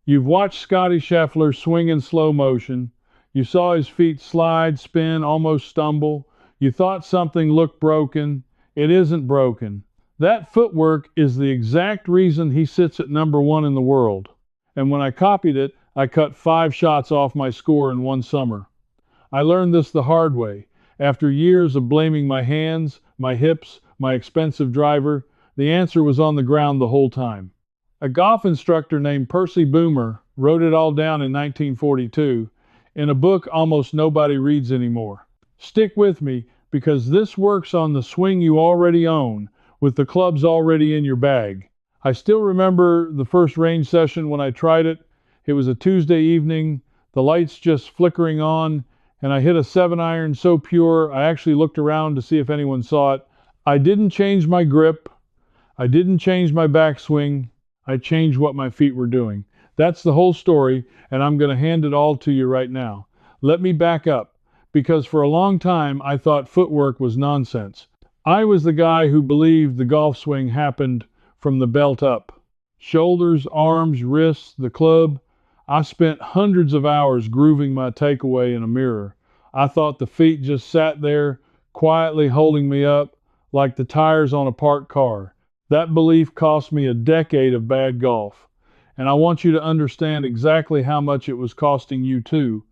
You've watched Scottie Scheffler swing in slow motion. You saw his feet slide, spin, almost stumble. You thought something looked broken. It isn't broken. That footwork is the exact reason he sits at number one in the world. And when I copied it, I cut 5 shots off my score in one summer. I learned this the hard way. After years of blaming my hands, my hips, my expensive driver, the answer was on the ground the whole time. A golf instructor named Percy Boomer wrote it all down in 1942 in a book almost nobody reads anymore. Stick with me because this works on the swing you already own, with the clubs already in your bag. I still remember the first range session when I tried it. It was a Tuesday evening, the lights just flickering on, and I hit a 7-iron so pure I actually looked around to see if anyone saw it. I didn't change my grip. I didn't change my backswing. I changed what my feet were doing. That's the whole story, and I'm going to hand it all to you right now. Let me back up, because for a long time I thought footwork was nonsense. I was the guy who believed the golf swing happened from the belt up. Shoulders, arms, wrists, the club. I spent hundreds of hours grooving my takeaway in a mirror. I thought the feet just sat there, quietly holding me up, like the tires on a parked car. That belief cost me a decade of bad golf. And I want you to understand exactly how much it was costing you too,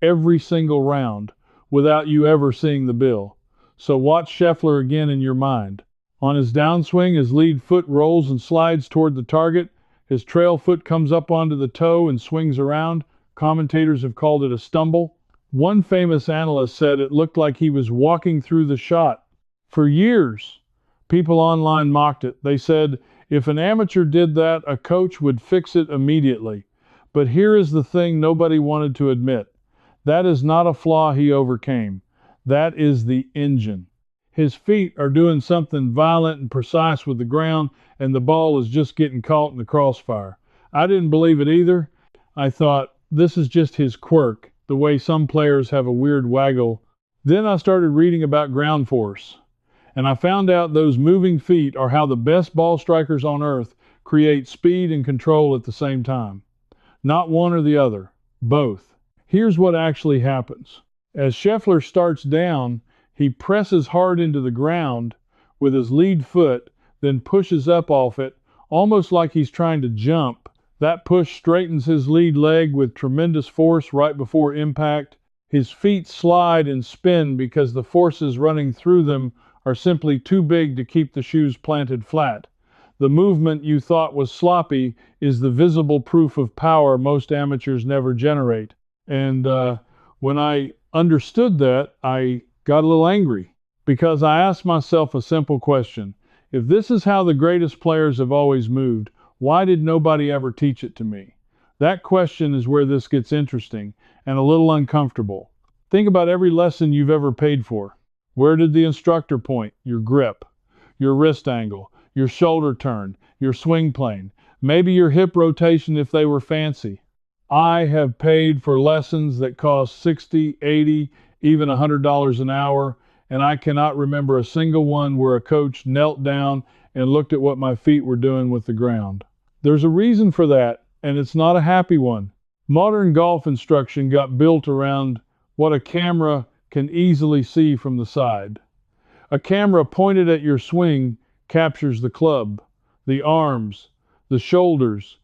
every single round, without you ever seeing the bill. So watch Scheffler again in your mind. On his downswing, his lead foot rolls and slides toward the target. His trail foot comes up onto the toe and swings around. Commentators have called it a stumble. One famous analyst said it looked like he was walking through the shot. For years, people online mocked it. They said, if an amateur did that, a coach would fix it immediately. But here is the thing nobody wanted to admit. That is not a flaw he overcame. That is the engine. His feet are doing something violent and precise with the ground, and the ball is just getting caught in the crossfire. I didn't believe it either. I thought, this is just his quirk, the way some players have a weird waggle. Then I started reading about ground force. And I found out those moving feet are how the best ball strikers on earth create speed and control at the same time. Not one or the other, both. Here's what actually happens. As Scheffler starts down, he presses hard into the ground with his lead foot, then pushes up off it, almost like he's trying to jump. That push straightens his lead leg with tremendous force right before impact. His feet slide and spin because the forces running through them are simply too big to keep the shoes planted flat. The movement you thought was sloppy is the visible proof of power most amateurs never generate. And when I understood that, I got a little angry because I asked myself a simple question. If this is how the greatest players have always moved, why did nobody ever teach it to me? That question is where this gets interesting and a little uncomfortable. Think about every lesson you've ever paid for. Where did the instructor point? Your grip, your wrist angle, your shoulder turn, your swing plane, maybe your hip rotation if they were fancy. I have paid for lessons that cost $60, $80, even $100 an hour, and I cannot remember a single one where a coach knelt down and looked at what my feet were doing with the ground. There's a reason for that, and it's not a happy one. Modern golf instruction got built around what a camera can easily see from the side. A camera pointed at your swing captures the club, the arms, the shoulders.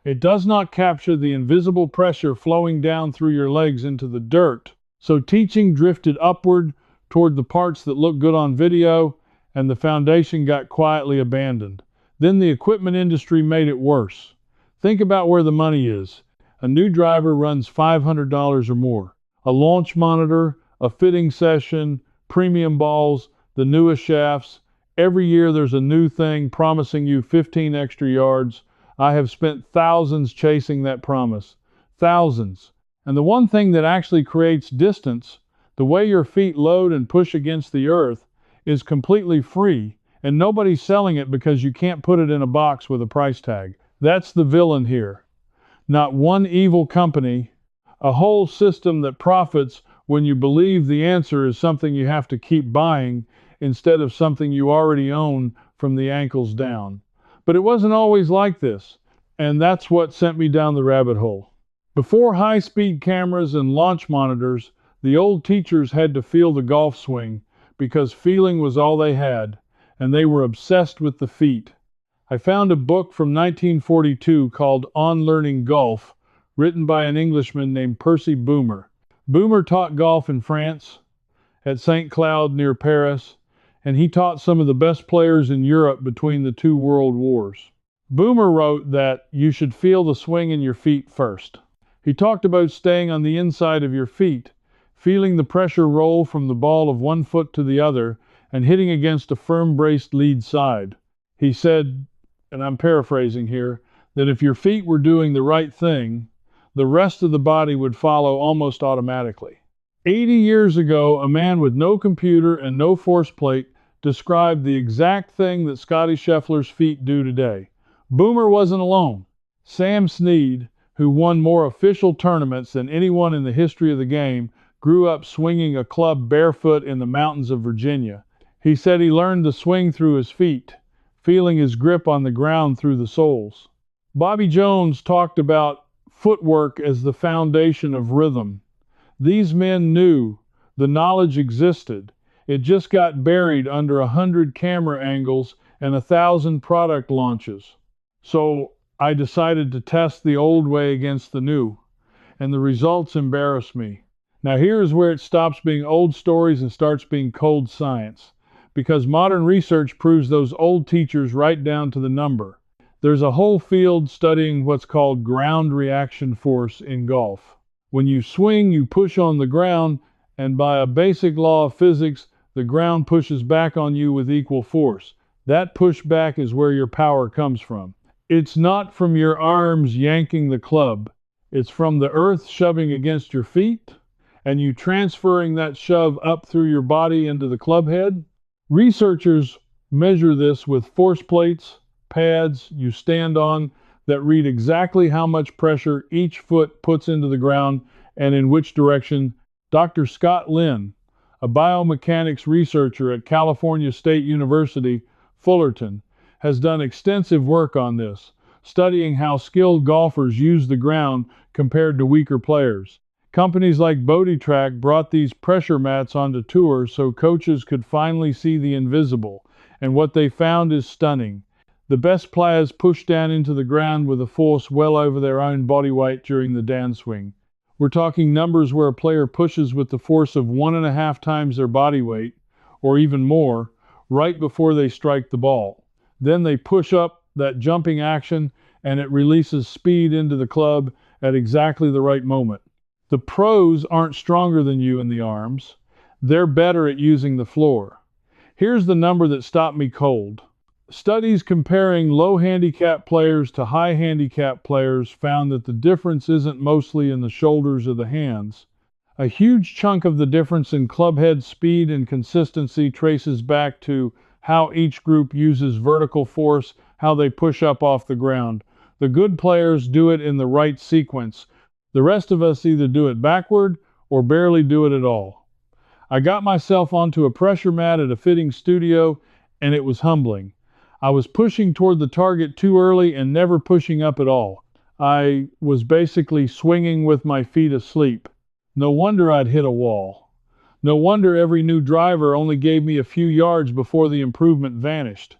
It does not capture the invisible pressure flowing down through your legs into the dirt. So teaching drifted upward toward the parts that look good on video, and the foundation got quietly abandoned. Then the equipment industry made it worse. Think about where the money is. A new driver runs $500 or more. A launch monitor, a fitting session, premium balls, the newest shafts. Every year there's a new thing promising you 15 extra yards. I have spent thousands chasing that promise. Thousands. And the one thing that actually creates distance, the way your feet load and push against the earth, is completely free, and nobody's selling it because you can't put it in a box with a price tag. That's the villain here. Not one evil company, a whole system that profits when you believe the answer is something you have to keep buying instead of something you already own from the ankles down. But it wasn't always like this. And that's what sent me down the rabbit hole. Before high-speed cameras and launch monitors, the old teachers had to feel the golf swing because feeling was all they had, and they were obsessed with the feet. I found a book from 1942 called On Learning Golf, written by an Englishman named Percy Boomer. Boomer taught golf in France, at St. Cloud near Paris, and he taught some of the best players in Europe between the two world wars. Boomer wrote that you should feel the swing in your feet first. He talked about staying on the inside of your feet, feeling the pressure roll from the ball of one foot to the other, and hitting against a firm braced lead side. He said, and I'm paraphrasing here, that if your feet were doing the right thing, the rest of the body would follow almost automatically. 80 years ago, a man with no computer and no force plate described the exact thing that Scottie Scheffler's feet do today. Boomer wasn't alone. Sam Snead, who won more official tournaments than anyone in the history of the game, grew up swinging a club barefoot in the mountains of Virginia. He said he learned to swing through his feet, feeling his grip on the ground through the soles. Bobby Jones talked about footwork as the foundation of rhythm. These men knew the knowledge existed. It just got buried under 100 camera angles and 1,000 product launches. So I decided to test the old way against the new, and the results embarrassed me. Now here's where it stops being old stories and starts being cold science, because modern research proves those old teachers right down to the number. There's a whole field studying what's called ground reaction force in golf. When you swing, you push on the ground, and by a basic law of physics, the ground pushes back on you with equal force. That pushback is where your power comes from. It's not from your arms yanking the club. It's from the earth shoving against your feet, and you transferring that shove up through your body into the club head. Researchers measure this with force plates, pads you stand on that read exactly how much pressure each foot puts into the ground and in which direction. Dr. Scott Lynn, a biomechanics researcher at California State University, Fullerton, has done extensive work on this, studying how skilled golfers use the ground compared to weaker players. Companies like BodyTrack brought these pressure mats onto tours so coaches could finally see the invisible, and what they found is stunning. The best players push down into the ground with a force well over their own body weight during the downswing. We're talking numbers where a player pushes with the force of 1.5 times their body weight, or even more, right before they strike the ball. Then they push up that jumping action, and it releases speed into the club at exactly the right moment. The pros aren't stronger than you in the arms. They're better at using the floor. Here's the number that stopped me cold. Studies comparing low handicap players to high handicap players found that the difference isn't mostly in the shoulders or the hands. A huge chunk of the difference in club head speed and consistency traces back to how each group uses vertical force, how they push up off the ground. The good players do it in the right sequence. The rest of us either do it backward or barely do it at all. I got myself onto a pressure mat at a fitting studio, and it was humbling. I was pushing toward the target too early and never pushing up at all. I was basically swinging with my feet asleep. No wonder I'd hit a wall. No wonder every new driver only gave me a few yards before the improvement vanished.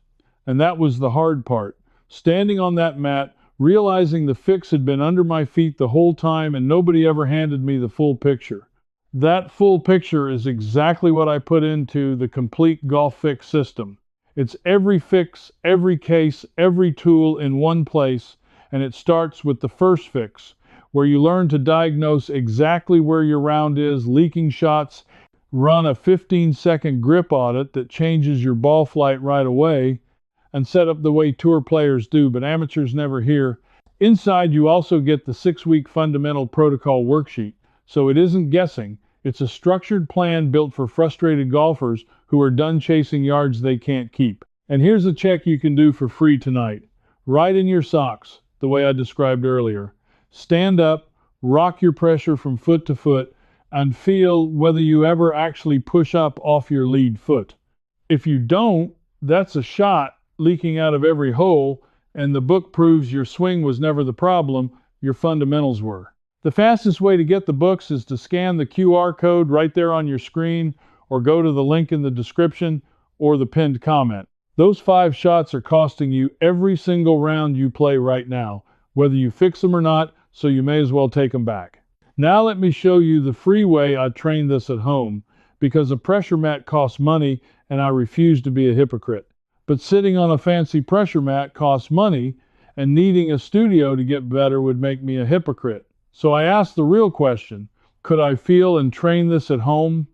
And that was the hard part. Standing on that mat, realizing the fix had been under my feet the whole time and nobody ever handed me the full picture. That full picture is exactly what I put into the complete golf fix system. It's every fix, every case, every tool in one place, and it starts with the first fix, where you learn to diagnose exactly where your round is, leaking shots, run a 15-second grip audit that changes your ball flight right away, and set up the way tour players do, but amateurs never hear. Inside, you also get the 6-week fundamental protocol worksheet, so it isn't guessing. It's a structured plan built for frustrated golfers who are done chasing yards they can't keep. And here's a check you can do for free tonight. Right in your socks, the way I described earlier. Stand up, rock your pressure from foot to foot, and feel whether you ever actually push up off your lead foot. If you don't, that's a shot leaking out of every hole, and the book proves your swing was never the problem, your fundamentals were. The fastest way to get the books is to scan the QR code right there on your screen, or go to the link in the description or the pinned comment. Those 5 shots are costing you every single round you play right now, whether you fix them or not, so you may as well take them back. Now let me show you the free way I train this at home, because a pressure mat costs money and I refuse to be a hypocrite. But sitting on a fancy pressure mat costs money, and needing a studio to get better would make me a hypocrite. So I asked the real question: could I feel and train this at home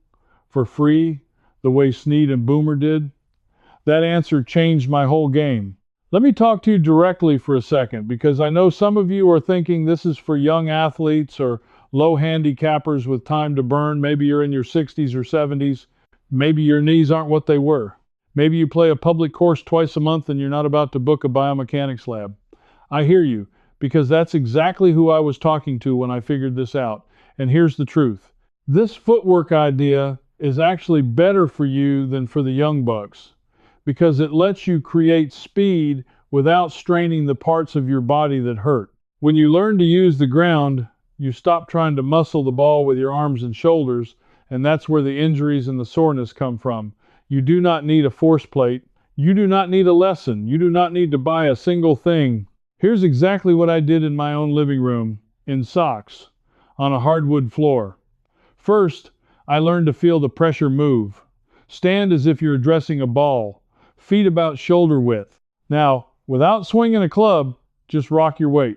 for free, the way Snead and Boomer did? That answer changed my whole game. Let me talk to you directly for a second, because I know some of you are thinking this is for young athletes or low handicappers with time to burn. Maybe you're in your 60s or 70s. Maybe your knees aren't what they were. Maybe you play a public course twice a month and you're not about to book a biomechanics lab. I hear you, because that's exactly who I was talking to when I figured this out. And here's the truth. This footwork idea is actually better for you than for the young bucks, because it lets you create speed without straining the parts of your body that hurt. When you learn to use the ground, you stop trying to muscle the ball with your arms and shoulders, and that's where the injuries and the soreness come from. You do not need a force plate. You do not need a lesson. You do not need to buy a single thing. Here's exactly what I did in my own living room, in socks, on a hardwood floor. First, I learned to feel the pressure move. Stand as if you're addressing a ball, feet about shoulder width. Now, without swinging a club, just rock your weight.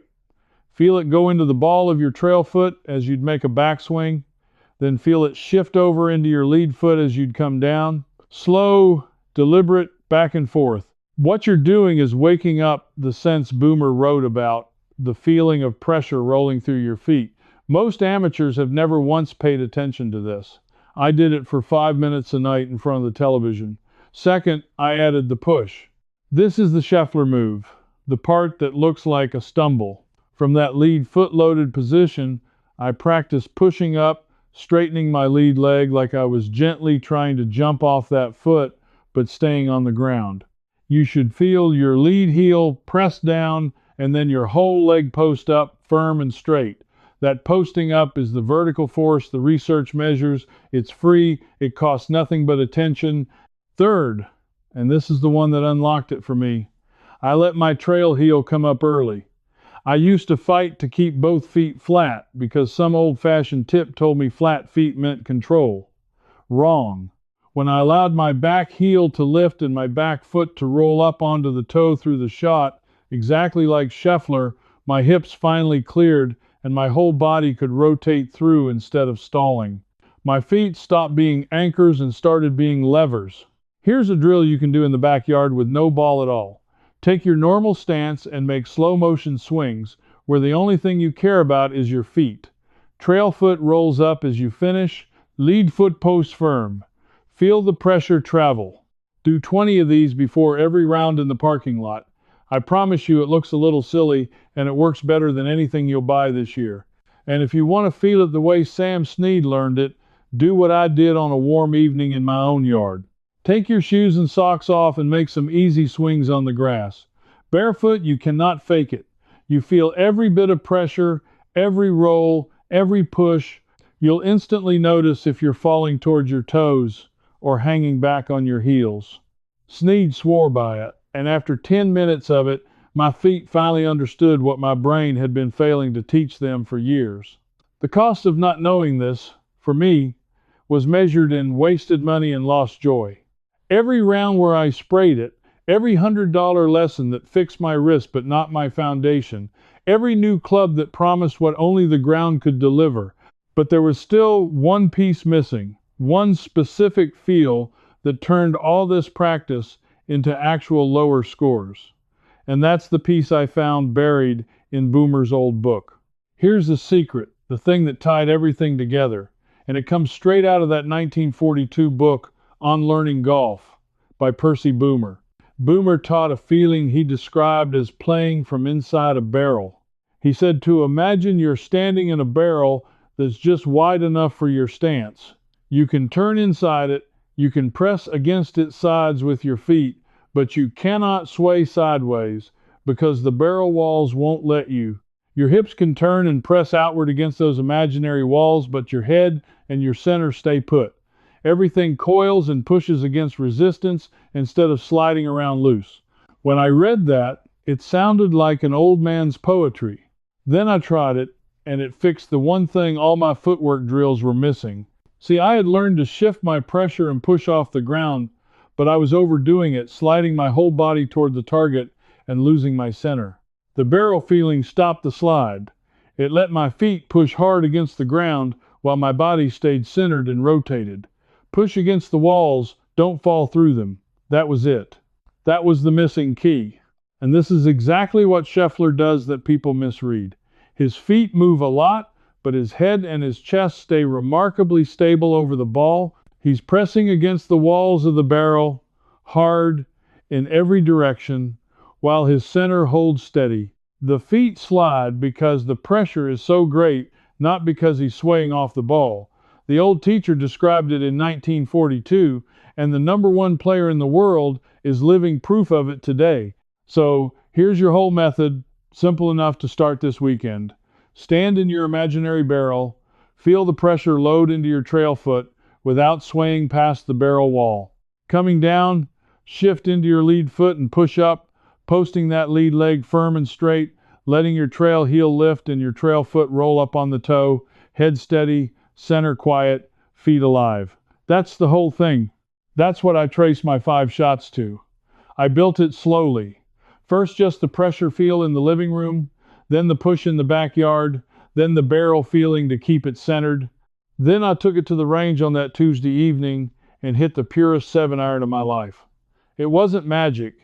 Feel it go into the ball of your trail foot as you'd make a backswing. Then feel it shift over into your lead foot as you'd come down. Slow, deliberate, back and forth. What you're doing is waking up the sense Boomer wrote about, the feeling of pressure rolling through your feet. Most amateurs have never once paid attention to this. I did it for 5 minutes a night in front of the television. Second, I added the push. This is the Scheffler move, the part that looks like a stumble. From that lead foot loaded position, I practiced pushing up, straightening my lead leg like I was gently trying to jump off that foot, but staying on the ground. You should feel your lead heel press down and then your whole leg post up firm and straight. That posting up is the vertical force the research measures. It's free. It costs nothing but attention. Third, and this is the one that unlocked it for me, I let my trail heel come up early. I used to fight to keep both feet flat because some old-fashioned tip told me flat feet meant control. Wrong. When I allowed my back heel to lift and my back foot to roll up onto the toe through the shot, exactly like Scheffler, my hips finally cleared and my whole body could rotate through instead of stalling. My feet stopped being anchors and started being levers. Here's a drill you can do in the backyard with no ball at all. Take your normal stance and make slow motion swings where the only thing you care about is your feet. Trail foot rolls up as you finish, lead foot post firm. Feel the pressure travel. Do 20 of these before every round in the parking lot. I promise you it looks a little silly and it works better than anything you'll buy this year. And if you want to feel it the way Sam Snead learned it, do what I did on a warm evening in my own yard. Take your shoes and socks off and make some easy swings on the grass. Barefoot, you cannot fake it. You feel every bit of pressure, every roll, every push. You'll instantly notice if you're falling towards your toes or hanging back on your heels. Snead swore by it, and after 10 minutes of it, my feet finally understood what my brain had been failing to teach them for years. The cost of not knowing this, for me, was measured in wasted money and lost joy. Every round where I sprayed it, every $100 lesson that fixed my wrist but not my foundation, every new club that promised what only the ground could deliver, but there was still one piece missing, one specific feel that turned all this practice into actual lower scores. And that's the piece I found buried in Boomer's old book. Here's the secret, the thing that tied everything together, and it comes straight out of that 1942 book, On Learning Golf, by Percy Boomer. Boomer taught a feeling he described as playing from inside a barrel. He said to imagine you're standing in a barrel that's just wide enough for your stance. You can turn inside it, you can press against its sides with your feet, but you cannot sway sideways because the barrel walls won't let you. Your hips can turn and press outward against those imaginary walls, but your head and your center stay put. Everything coils and pushes against resistance instead of sliding around loose. When I read that, it sounded like an old man's poetry. Then I tried it, and it fixed the one thing all my footwork drills were missing. See, I had learned to shift my pressure and push off the ground, but I was overdoing it, sliding my whole body toward the target and losing my center. The barrel feeling stopped the slide. It let my feet push hard against the ground while my body stayed centered and rotated. Push against the walls, don't fall through them. That was it. That was the missing key. And this is exactly what Scheffler does that people misread. His feet move a lot, but his head and his chest stay remarkably stable over the ball. He's pressing against the walls of the barrel, hard, in every direction, while his center holds steady. The feet slide because the pressure is so great, not because he's swaying off the ball. The old teacher described it in 1942, and the #1 player in the world is living proof of it today. So here's your whole method, simple enough to start this weekend. Stand in your imaginary barrel, feel the pressure load into your trail foot without swaying past the barrel wall. Coming down, shift into your lead foot and push up, posting that lead leg firm and straight, letting your trail heel lift and your trail foot roll up on the toe, head steady, center quiet, feet alive. That's the whole thing. That's what I trace my 5 shots to. I built it slowly. First just the pressure feel in the living room, then the push in the backyard, then the barrel feeling to keep it centered. Then I took it to the range on that Tuesday evening and hit the purest 7-iron of my life. It wasn't magic.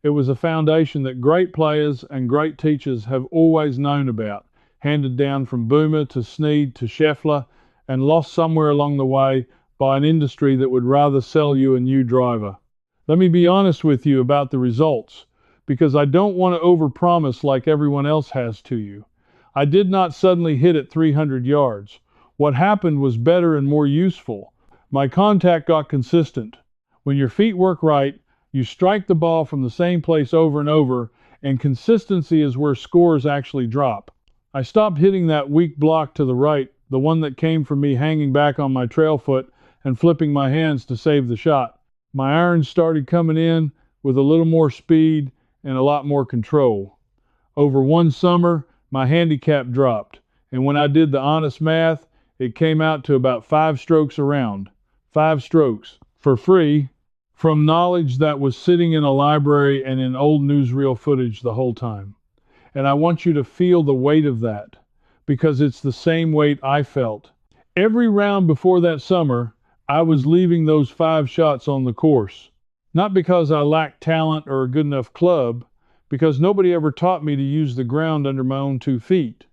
It was a foundation that great players and great teachers have always known about, handed down from Boomer to Snead to Scheffler, and lost somewhere along the way by an industry that would rather sell you a new driver. Let me be honest with you about the results, because I don't want to overpromise like everyone else has to you. I did not suddenly hit it 300 yards. What happened was better and more useful. My contact got consistent. When your feet work right, you strike the ball from the same place over and over, and consistency is where scores actually drop. I stopped hitting that weak block to the right, the one that came from me hanging back on my trail foot and flipping my hands to save the shot. My irons started coming in with a little more speed and a lot more control. Over one summer, my handicap dropped, and when I did the honest math, it came out to about 5 strokes around. 5 strokes, for free, from knowledge that was sitting in a library and in old newsreel footage the whole time. And I want you to feel the weight of that, because it's the same weight I felt. Every round before that summer, I was leaving those 5 shots on the course. Not because I lacked talent or a good enough club, because nobody ever taught me to use the ground under my own 2 feet.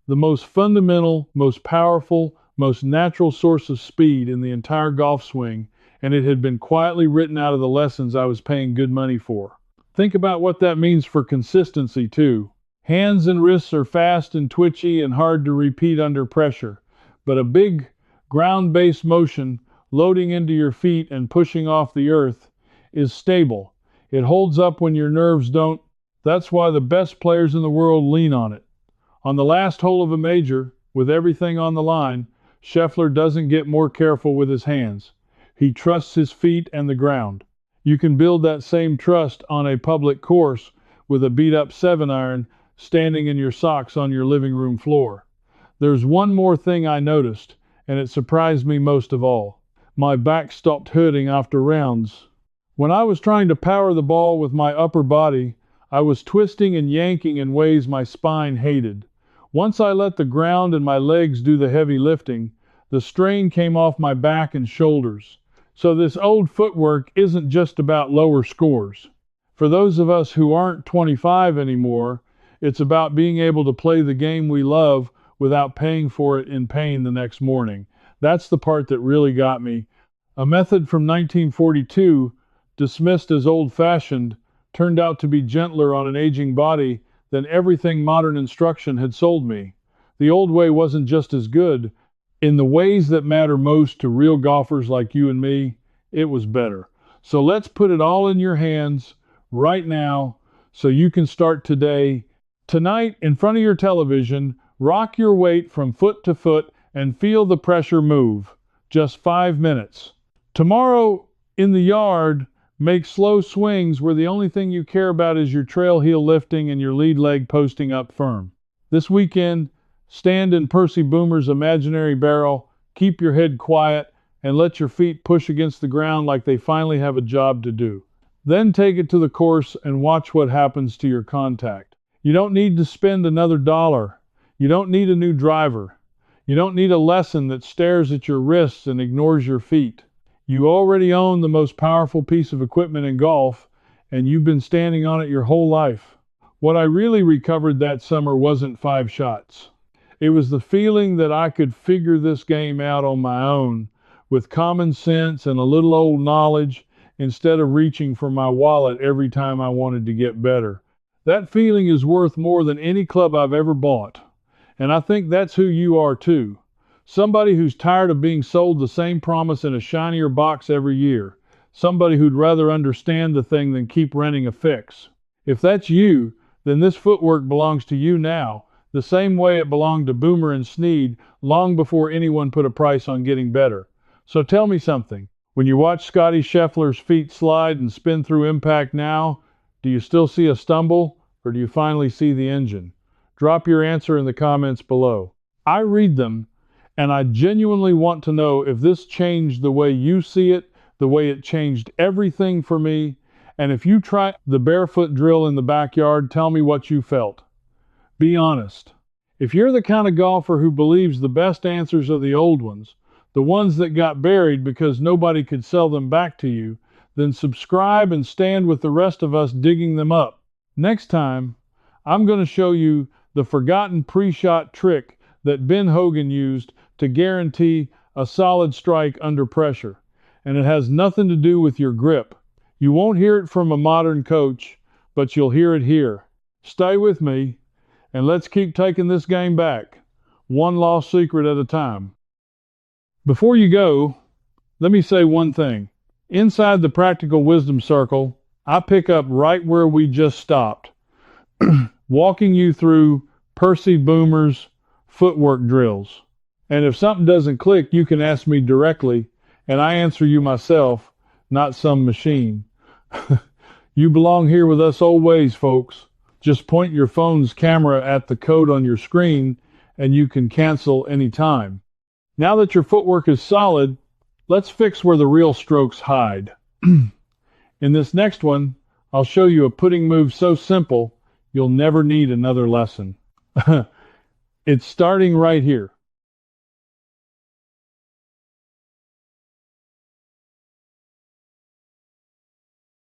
The most fundamental, most powerful, most natural source of speed in the entire golf swing, and it had been quietly written out of the lessons I was paying good money for. Think about what that means for consistency, too. Hands and wrists are fast and twitchy and hard to repeat under pressure, but a big, ground-based motion loading into your feet and pushing off the earth is stable. It holds up when your nerves don't. That's why the best players in the world lean on it. On the last hole of a major, with everything on the line, Scheffler doesn't get more careful with his hands. He trusts his feet and the ground. You can build that same trust on a public course with a beat-up 7-iron standing in your socks on your living room floor. There's one more thing I noticed, and it surprised me most of all. My back stopped hurting after rounds. When I was trying to power the ball with my upper body, I was twisting and yanking in ways my spine hated. Once I let the ground and my legs do the heavy lifting, the strain came off my back and shoulders. So this old footwork isn't just about lower scores. For those of us who aren't 25 anymore, it's about being able to play the game we love without paying for it in pain the next morning. That's the part that really got me. A method from 1942, dismissed as old-fashioned, turned out to be gentler on an aging body than everything modern instruction had sold me. The old way wasn't just as good. In the ways that matter most to real golfers like you and me, it was better. So let's put it all in your hands right now. so you can start today. Tonight, in front of your television, rock your weight from foot to foot and feel the pressure move. Just 5 minutes. Tomorrow, in the yard, make slow swings where the only thing you care about is your trail heel lifting and your lead leg posting up firm. This weekend, stand in Percy Boomer's imaginary barrel, keep your head quiet, and let your feet push against the ground like they finally have a job to do. Then take it to the course and watch what happens to your contact. You don't need to spend another dollar. You don't need a new driver. You don't need a lesson that stares at your wrists and ignores your feet. You already own the most powerful piece of equipment in golf, and you've been standing on it your whole life. What I really recovered that summer wasn't 5 shots. It was the feeling that I could figure this game out on my own, with common sense and a little old knowledge, instead of reaching for my wallet every time I wanted to get better. That feeling is worth more than any club I've ever bought. And I think that's who you are too. Somebody who's tired of being sold the same promise in a shinier box every year. Somebody who'd rather understand the thing than keep renting a fix. If that's you, then this footwork belongs to you now, the same way it belonged to Boomer and Snead long before anyone put a price on getting better. So tell me something. When you watch Scottie Scheffler's feet slide and spin through impact now, do you still see a stumble, or do you finally see the engine? Drop your answer in the comments below. I read them, and I genuinely want to know if this changed the way you see it, the way it changed everything for me, and if you try the barefoot drill in the backyard, tell me what you felt. Be honest. If you're the kind of golfer who believes the best answers are the old ones, the ones that got buried because nobody could sell them back to you, then subscribe and stand with the rest of us digging them up. Next time, I'm going to show you the forgotten pre-shot trick that Ben Hogan used to guarantee a solid strike under pressure. And it has nothing to do with your grip. You won't hear it from a modern coach, but you'll hear it here. Stay with me, and let's keep taking this game back, one lost secret at a time. Before you go, let me say one thing. Inside the Practical Wisdom Circle, I pick up right where we just stopped, walking you through Percy Boomer's footwork drills. And if something doesn't click, you can ask me directly, and I answer you myself, not some machine. You belong here with us always, folks. Just point your phone's camera at the code on your screen, and you can cancel anytime. Now that your footwork is solid, let's fix where the real strokes hide. In this next one, I'll show you a putting move so simple, you'll never need another lesson. It's starting right here.